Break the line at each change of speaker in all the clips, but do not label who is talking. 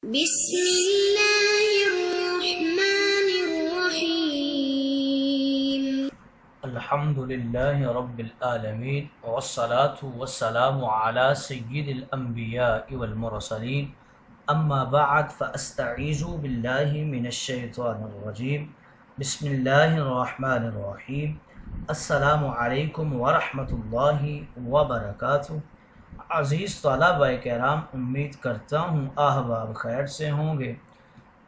بسم الله الرحمن الرحيم
الحمد لله رب العالمين والصلاة والسلام على سيد الأنبياء والمرسلين أما بعد فأستعيذ بالله من الشيطان الرجيم بسم الله الرحمن الرحيم السلام علیکم ورحمۃ اللہ وبرکاتہ۔ عزیز طلبہ کرام، امید کرتا ہوں احباب خیر سے ہوں گے۔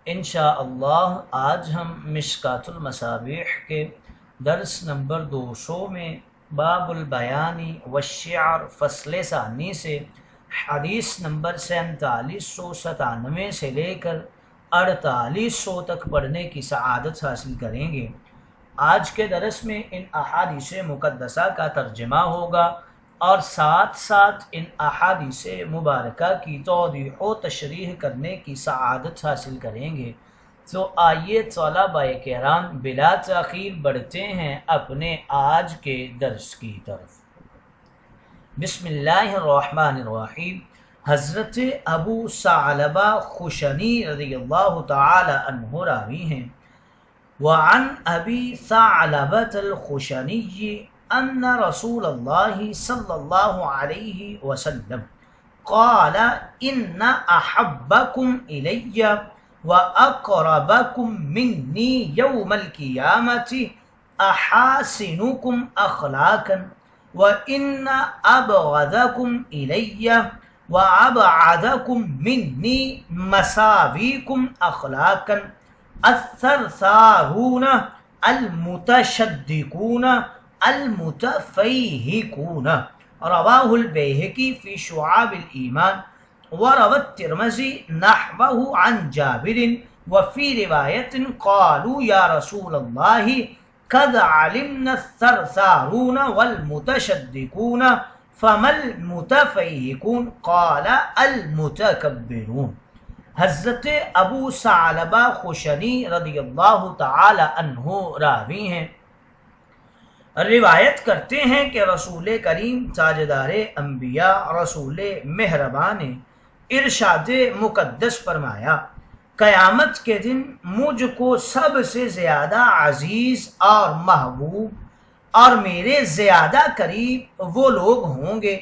انشاءاللہ آج ہم مشکاۃ المصابیح کے درس نمبر 200 میں باب البیانی والشعر فصل ثانی سے حدیث نمبر 4797 سے لے کر 4800 تک پڑھنے کی سعادت حاصل کریں گے۔ آج کے درس میں ان احادیث مقدسہ کا ترجمہ ہوگا اور ساتھ ساتھ ان احادیث مبارکہ کی توضیح و تشریح کرنے کی سعادت حاصل کریں گے۔ تو آئیے طلبہ کرام بلا تاخیر بڑھتے ہیں اپنے آج کے درس کی طرف۔ بسم اللہ الرحمن الرحیم۔ حضرت ابو ثعلبہ خشنی رضی اللہ تعالی عنہ راوی ہیں۔ وعن ابی ثعلبۃ الخشنی ان رسول اللہ صلی اللہ علیہ وسلم قال ان احبکم الی واقربکم منی یوم القیامۃ احاسنکم اخلاقا وان ابغضکم الی وابعدکم منی مساویکم اخلاقا الثرثارون المتشدقون المتفیہقون۔ رواہ البیہقی فی شعاب الایمان وروى الترمذی نحوہ عن جابر وفی روایت قالوا یا رسول اللہ قد علمنا الثرثارون والمتشدقون فما المتفیہقون قال المتکبرون۔ حضرت ابو ثعلبہ خشنی رضی اللہ تعالی عنہ راوی ہیں، روایت کرتے ہیں کہ رسول کریم تاجدار انبیاء رسول مہربان نے ارشاد مقدس فرمایا، قیامت کے دن مجھ کو سب سے زیادہ عزیز اور محبوب اور میرے زیادہ قریب وہ لوگ ہوں گے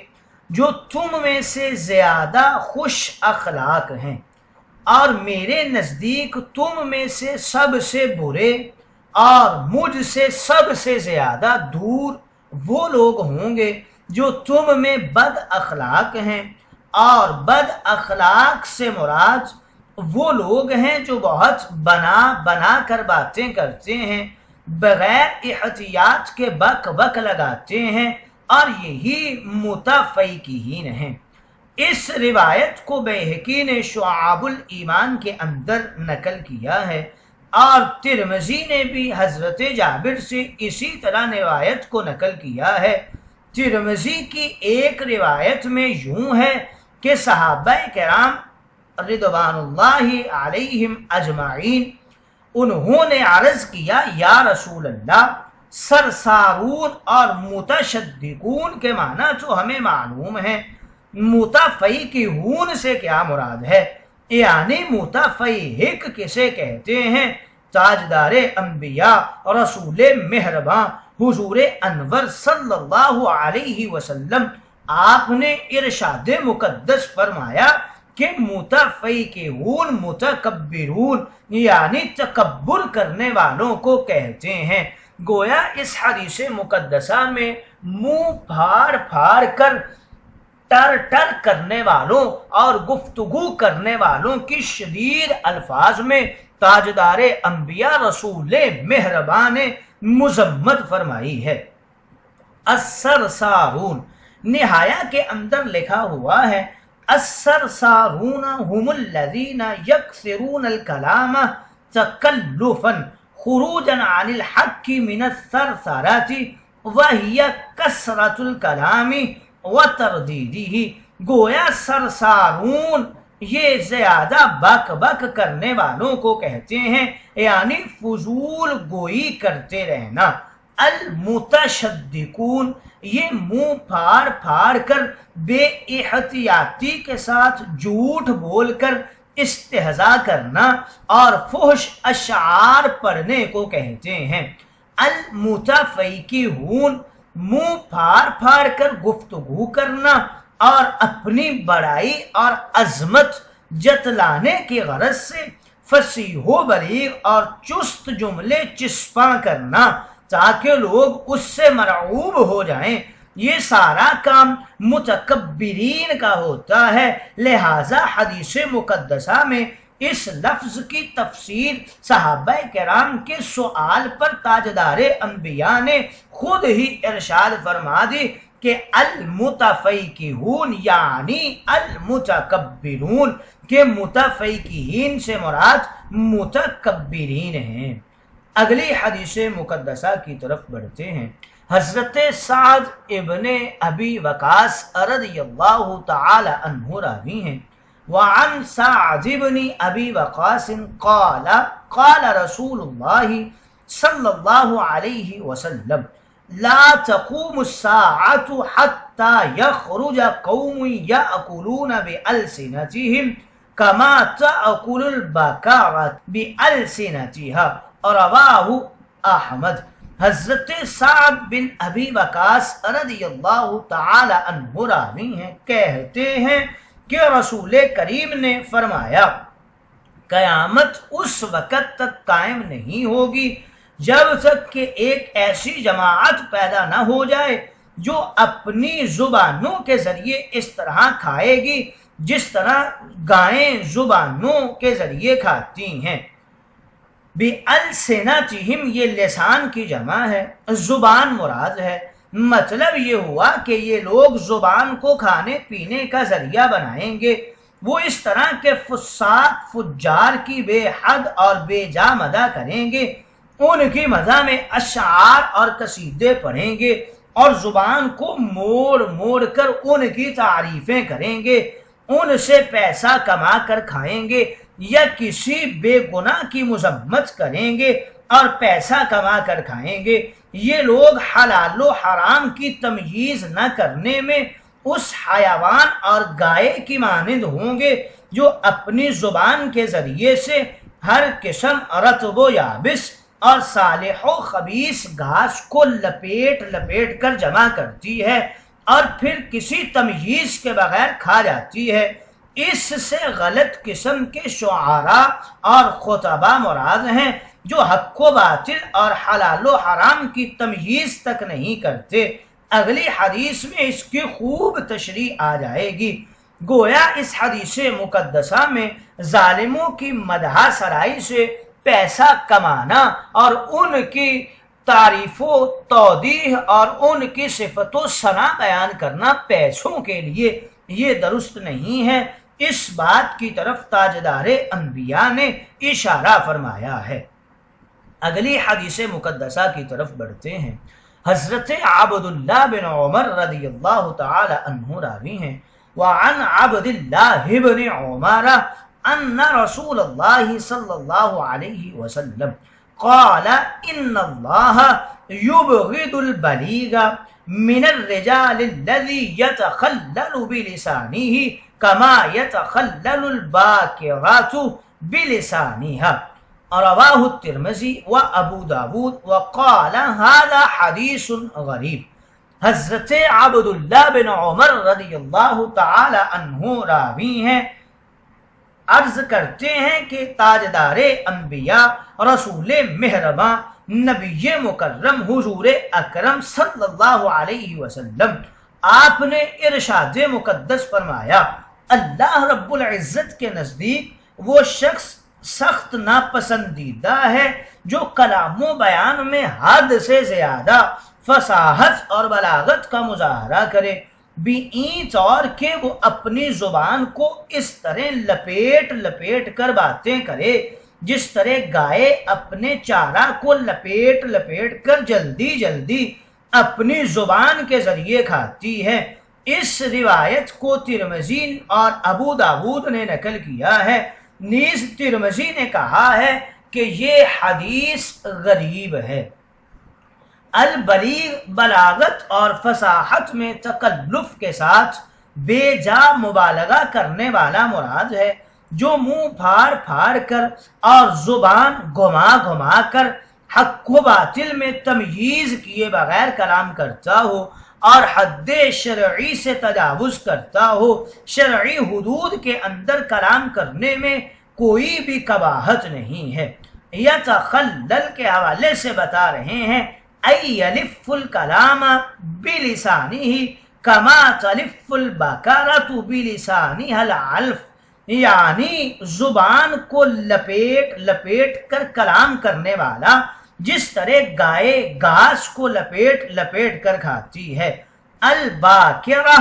جو تم میں سے زیادہ خوش اخلاق ہیں، اور میرے نزدیک تم میں سے سب سے برے اور مجھ سے سب سے زیادہ دور وہ لوگ ہوں گے جو تم میں بد اخلاق ہیں، اور بد اخلاق سے مراد وہ لوگ ہیں جو بہت بنا کر باتیں کرتے ہیں، بغیر احتیاط کے بک بک لگاتے ہیں، اور یہی متفیقین ہیں۔ اس روایت کو بیہقی نے شعاب الایمان کے اندر نقل کیا ہے، اور ترمذی نے بھی حضرت جابر سے اسی طرح روایت کو نقل کیا ہے۔ ترمذی کی ایک روایت میں یوں ہے کہ صحابہ کرام رضوان اللہ علیہم اجمعین انہوں نے عرض کیا، یا رسول اللہ، سرسارون اور متشدقون کے معنی تو ہمیں معلوم ہے، متفیقون سے کیا مراد ہے؟ یعنی متفیہق کسے کہتے ہیں؟ تاجدار انبیاء رسول مہرباں حضور انور صلی اللہ علیہ وسلم، آپ نے ارشاد مقدس فرمایا کہ متفیقون متکبرون یعنی تکبر کرنے والوں کو کہتے ہیں۔ گویا اس حدیث مقدسہ میں منہ پھاڑ پھاڑ کر ٹر ٹر کرنے والوں اور گفتگو کرنے والوں کی شدید الفاظ میں تاجدار انبیاء رسول مہربان نے مذمت فرمائی ہے۔ السرسارون نہایا کے اندر لکھا ہوا ہے، السرسارون هم الذین یکثرون الکلام تکلفا خروجا عن الحق من الثرثرات وہی کثرت الکلام وتردیدہ۔ گویا سرسارون یہ زیادہ بک بک کرنے والوں کو کہتے ہیں، یعنی فضول گوئی کرتے رہنا۔ المتشدقون یہ منہ پھاڑ پھاڑ کر بے احتیاطی کے ساتھ جھوٹ بول کر استہزاء کرنا اور فحش اشعار پڑھنے کو کہتے ہیں۔ المتفیکہون منہ پھاڑ پھاڑ کر گفتگو کرنا اور اپنی بڑائی اور عظمت جتلانے کی غرض سے فصیح و بلیغ اور چست جملے چسپاں کرنا تاکہ لوگ اس سے مرعوب ہو جائیں، یہ سارا کام متکبرین کا ہوتا ہے۔ لہذا حدیث مقدسہ میں اس لفظ کی تفسیر صحابہ کرام کے سوال پر تاجدار انبیاء نے خود ہی ارشاد فرما دی کہ المتفیکہون یعنی المتکبرون، کہ متفیکہین سے مراد متکبرین ہیں۔ اگلی حدیث مقدسہ کی طرف بڑھتے ہیں۔ حضرت سعد ابن ابی وقاص رضی اللہ تعالی عنہ راوی ہیں۔ وعن سعد ابن ابی وقاص قال قال رسول اللہ صلی اللہ علیہ وسلم لا تقوم الساعة حتى يخرج قوم يأكلون بألسنتهم كما تأكل البقرة بألسنتها، رواہ احمد۔ حضرت سعد بن ابی وقاص رضی اللہ تعالی عنہ راوی ہیں، کہتے ہیں کہ رسول کریم نے فرمایا قیامت اس وقت تک قائم نہیں ہوگی جب تک کہ ایک ایسی جماعت پیدا نہ ہو جائے جو اپنی زبانوں کے ذریعے اس طرح کھائے گی جس طرح گائیں زبانوں کے ذریعے کھاتی ہیں۔ بِأَلْسِنَتِهِمْ یہ لسان کی جمع ہے، زبان مراد ہے۔ مطلب یہ ہوا کہ یہ لوگ زبان کو کھانے پینے کا ذریعہ بنائیں گے، وہ اس طرح کے فساق فجار کی بے حد اور بے جا مدح کریں گے، ان کی مدح میں اشعار اور قصیدے پڑھیں گے اور زبان کو موڑ موڑ کر ان کی تعریفیں کریں گے، ان سے پیسہ کما کر کھائیں گے یا کسی بے گناہ کی مذمت کریں گے اور پیسہ کما کر کھائیں گے۔ یہ لوگ حلال و حرام کی تمییز نہ کرنے میں اس حیوان اور گائے کی مانند ہوں گے جو اپنی زبان کے ذریعے سے ہر قسم رطب و یابس اور صالح و خبیث گھاس کو لپیٹ لپیٹ کر جمع کرتی ہے اور پھر کسی تمییز کے بغیر کھا جاتی ہے۔ اس سے غلط قسم کے شعراء اور خطبہ مراد ہیں جو حق و باطل اور حلال و حرام کی تمییز تک نہیں کرتے۔ اگلی حدیث میں اس کی خوب تشریح آ جائے گی۔ گویا اس حدیث مقدسہ میں ظالموں کی مدح سرائی سے پیسہ کمانا اور ان کی تعریف و توضیح اور ان کی صفت و ثنا بیان کرنا پیسوں کے لیے یہ درست نہیں ہے، اس بات کی طرف تاجدار انبیاء نے اشارہ فرمایا ہے۔ اگلی حدیث مقدسہ کی طرف بڑھتے ہیں۔ حضرت عبداللہ بن عمر رضی اللہ تعالی عنہ راوی ہیں۔ وعن عبداللہ بن عمر ان رسول اللہ صلی اللہ علیہ وسلم قال ان اللہ یبغض البلیغ من الرجال الذي يتخلل بلسانه كما يتخلل الباكرات بلسانها، رواہ الترمذی و ابو داود وقال هذا حدیث غریب۔ حضرت عبداللہ بن عمر رضی اللہ تعالی عنہ راوی ہیں، عرض کرتے ہیں کہ تاجدار انبیاء رسول مہرباں نبی مکرم حضور اکرم صلی اللہ علیہ وسلم آپ نے ارشاد مقدس فرمایا اللہ رب العزت کے نزدیک وہ شخص سخت ناپسندیدہ ہے جو کلام و بیان میں حد سے زیادہ فصاحت اور بلاغت کا مظاہرہ کرے، بِإِن طور کہ وہ اپنی زبان کو اس طرح لپیٹ لپیٹ کر باتیں کرے جس طرح گائے اپنے چارہ کو لپیٹ لپیٹ کر جلدی جلدی اپنی زبان کے ذریعے کھاتی ہے۔ اس روایت کو ترمذی اور ابو داود نے نقل کیا ہے، نیز ترمذی نے کہا ہے کہ یہ حدیث غریب ہے۔ البلیغ بلاغت اور فصاحت میں تکلف کے ساتھ بے جا مبالغہ کرنے والا مراد ہے، جو منہ پھاڑ پھاڑ کر اور زبان گھما گھما کر حق و باطل میں تمییز کیے بغیر کلام کرتا ہو اور حد شرعی سے تجاوز کرتا ہو، شرعی حدود کے اندر کلام کرنے میں کوئی بھی قباحت نہیں ہے۔ یتخلل کے حوالے سے بتا رہے ہیں ایلف الکلام بلسانہ کما تلف البقرۃ بلسانها العلف، یعنی زبان کو لپیٹ لپیٹ کر کلام کرنے والا جس طرح گائے گھاس کو لپیٹ لپیٹ کر کھاتی ہے۔ الباقرہ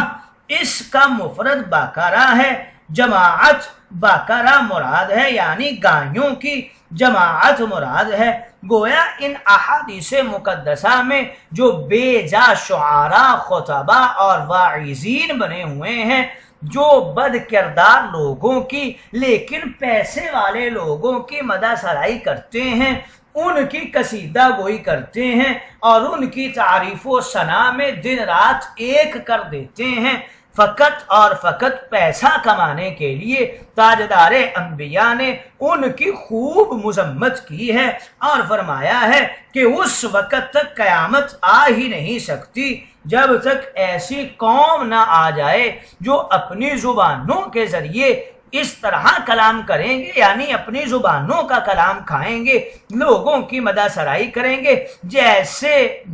اس کا مفرد باقرہ ہے، جماعت باقرہ مراد ہے، یعنی گایوں کی جماعت مراد ہے۔ گویا ان احادیث مقدسہ میں جو بے جا شعراء، خطبہ اور واعظین بنے ہوئے ہیں، جو بد کردار لوگوں کی لیکن پیسے والے لوگوں کی مدح سرائی کرتے ہیں، ان کی قصیدہ گوئی کرتے ہیں اور ان کی تعریف و ثنا میں دن رات ایک کر دیتے ہیں، فقط اور فقط پیسہ کمانے کے لیے تاجدار انبیاء نے ان کی خوب مذمت کی ہے اور فرمایا ہے کہ اس وقت تک قیامت آ ہی نہیں سکتی جب تک ایسی قوم نہ آ جائے جو اپنی زبانوں کے ذریعے اس طرح کلام کریں گے، یعنی اپنی زبانوں کا کلام کھائیں گے، لوگوں کی مدح سرائی کریں گے، جیسے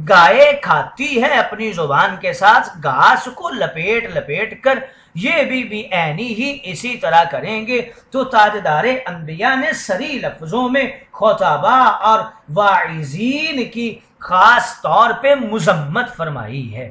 گائے کھاتی ہے اپنی زبان کے ساتھ گھاس کو لپیٹ لپیٹ کر، یہ بھی عینی ہی اسی طرح کریں گے۔ تو تاجدار انبیاء نے صریح لفظوں میں خطبہ اور واعظین کی خاص طور پہ مذمت فرمائی ہے۔